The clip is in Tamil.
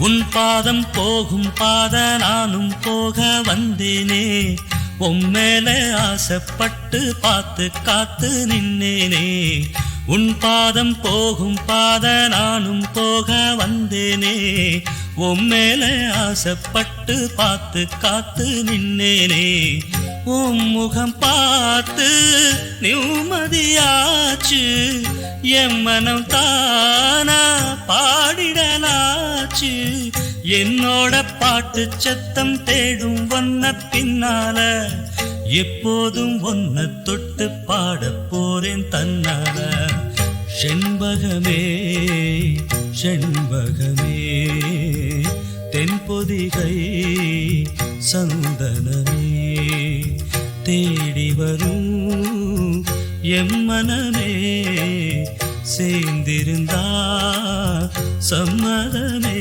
உன் பாதம் போகும் பாத நானும் போக வந்தேனே உம்மேல ஆசைப்பட்டு பார்த்து காத்து நின்னேனே உன் பாதம் போகும் பாத நானும் போக வந்தேனே உம்மேல ஆசைப்பட்டு பார்த்து காத்து நின்னேனே உன் முகம் பார்த்து நிம்மதியாச்சு என் மனம் தானா பாடிடலாச்சு என்னோட பாட்டு சத்தம் தேடும் ஒன்ன பின்னால எப்போதும் ஒன்ன தொட்டு பாட போறேன் தன்னால செண்பகமே செண்பகமே தென்பொதிகை சந்தனமே தேடி வரும் எம்மனமே சேர்ந்திருந்தா சம்மதமே